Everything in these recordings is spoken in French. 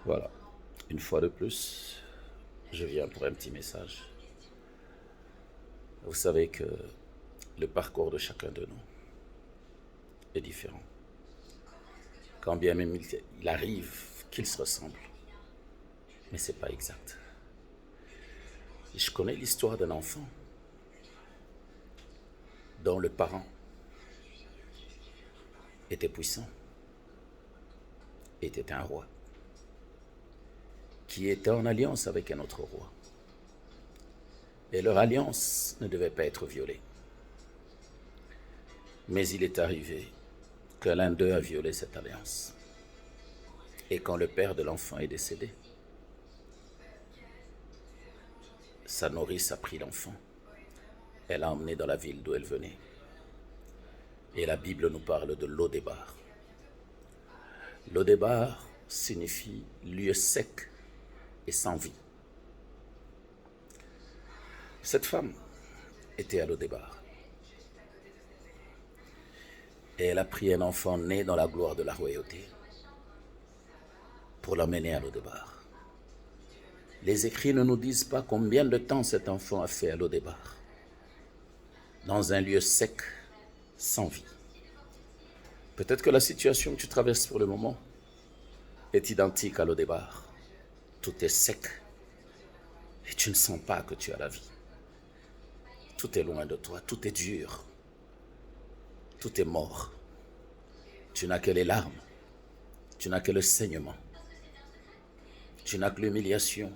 Voilà. Une fois de plus, je viens pour un petit message. Vous savez que le parcours de chacun de nous est différent. Quand bien même il arrive qu'ils se ressemblent, mais ce n'est pas exact. Et je connais l'histoire d'un enfant dont le parent était puissant, était un roi, qui était en alliance avec un autre roi. Et leur alliance ne devait pas être violée. Mais il est arrivé que l'un d'eux a violé cette alliance. Et quand le père de l'enfant est décédé, sa nourrice a pris l'enfant. Elle l'a emmené dans la ville d'où elle venait. Et la Bible nous parle de Lodébar. Lodébar signifie lieu sec et sans vie. Cette femme était à Lodébar. Et elle a pris un enfant né dans la gloire de la royauté pour l'emmener à Lodébar. Les écrits ne nous disent pas combien de temps cet enfant a fait à Lodébar, dans un lieu sec, sans vie. Peut-être que la situation que tu traverses pour le moment est identique à Lodébar. Tout est sec et tu ne sens pas que tu as la vie. Tout est loin de toi, tout est dur, tout est mort. Tu n'as que les larmes, tu n'as que le saignement, tu n'as que l'humiliation,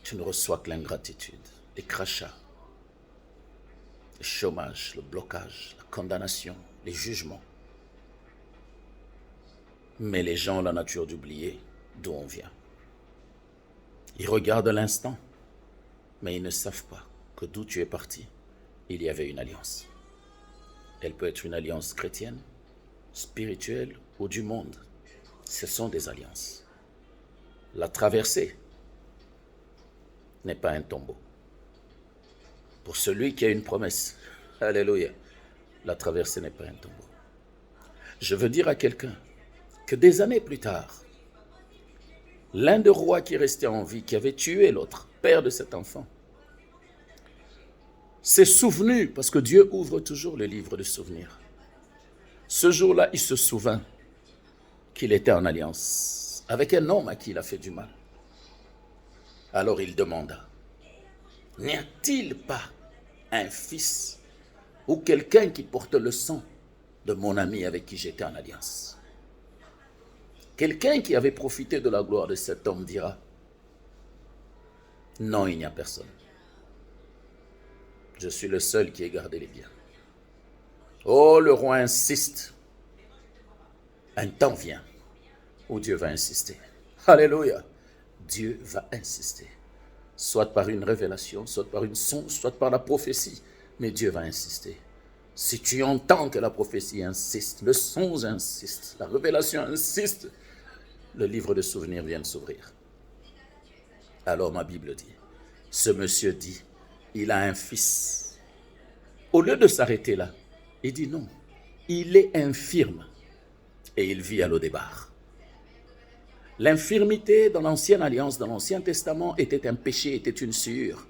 tu ne reçois que l'ingratitude, les crachats, le chômage, le blocage, la condamnation, les jugements. Mais les gens ont la nature d'oublier d'où on vient. Ils regardent l'instant, mais ils ne savent pas que d'où tu es parti, il y avait une alliance. Elle peut être une alliance chrétienne, spirituelle ou du monde. Ce sont des alliances. La traversée n'est pas un tombeau. Pour celui qui a une promesse, alléluia, la traversée n'est pas un tombeau. Je veux dire à quelqu'un que des années plus tard, l'un des rois qui restait en vie, qui avait tué l'autre, père de cet enfant, s'est souvenu, parce que Dieu ouvre toujours le livre de souvenirs. Ce jour-là, il se souvint qu'il était en alliance avec un homme à qui il a fait du mal. Alors il demanda, n'y a-t-il pas un fils ou quelqu'un qui porte le sang de mon ami avec qui j'étais en alliance? Quelqu'un qui avait profité de la gloire de cet homme dira, non, il n'y a personne. Je suis le seul qui ait gardé les biens. Oh, le roi insiste. Un temps vient où Dieu va insister. Alléluia. Dieu va insister. Soit par une révélation, soit par une songe, soit par la prophétie. Mais Dieu va insister. Si tu entends que la prophétie insiste, le songe insiste, la révélation insiste, le livre de souvenirs vient de s'ouvrir. Alors ma Bible dit, ce monsieur dit, il a un fils. Au lieu de s'arrêter là, il dit non, il est infirme et il vit à Lodébar. L'infirmité dans l'ancienne alliance, dans l'ancien testament, était un péché, était une souillure.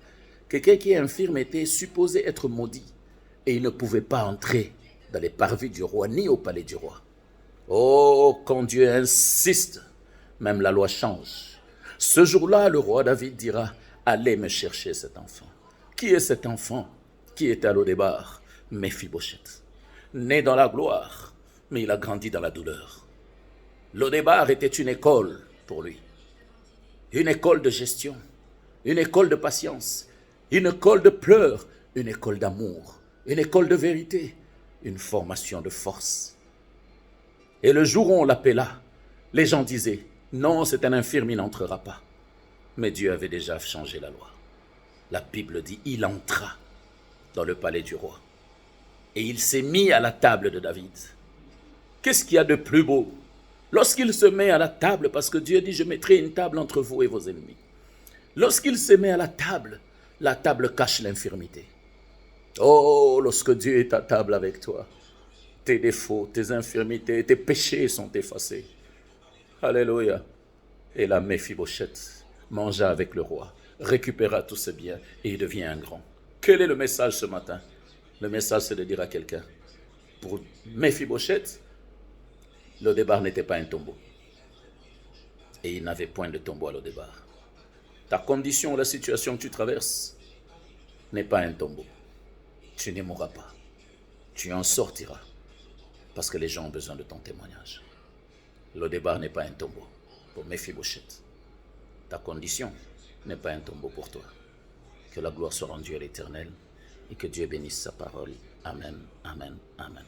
Quelqu'un qui est infirme était supposé être maudit et il ne pouvait pas entrer dans les parvis du roi ni au palais du roi. Oh, quand Dieu insiste, même la loi change. Ce jour-là, le roi David dira, allez me chercher cet enfant. Qui est cet enfant qui est à Lodébar? Méphibosheth. Né dans la gloire, mais il a grandi dans la douleur. Lodébar était une école pour lui. Une école de gestion, une école de patience, une école de pleurs, une école d'amour, une école de vérité, une formation de force. Et le jour où on l'appela, les gens disaient, non, c'est un infirme, il n'entrera pas. Mais Dieu avait déjà changé la loi. La Bible dit, il entra dans le palais du roi. Et il s'est mis à la table de David. Qu'est-ce qu'il y a de plus beau? Lorsqu'il se met à la table, parce que Dieu dit, je mettrai une table entre vous et vos ennemis. Lorsqu'il se met à la table cache l'infirmité. Oh, lorsque Dieu est à table avec toi, tes défauts, tes infirmités, tes péchés sont effacés. Alléluia. Et la Méphibosheth mangea avec le roi, récupéra tous ses biens et il devient un grand. Quel est le message ce matin? Le message, c'est de dire à quelqu'un, pour Méphibosheth, Lodébar n'était pas un tombeau. Et il n'avait point de tombeau à Lodébar. Ta condition, la situation que tu traverses, n'est pas un tombeau. Tu n'y mourras pas. Tu en sortiras. Parce que les gens ont besoin de ton témoignage. Lodébar n'est pas un tombeau pour Méphibosheth. Ta condition n'est pas un tombeau pour toi. Que la gloire soit rendue à l'Éternel et que Dieu bénisse sa parole. Amen, amen, amen.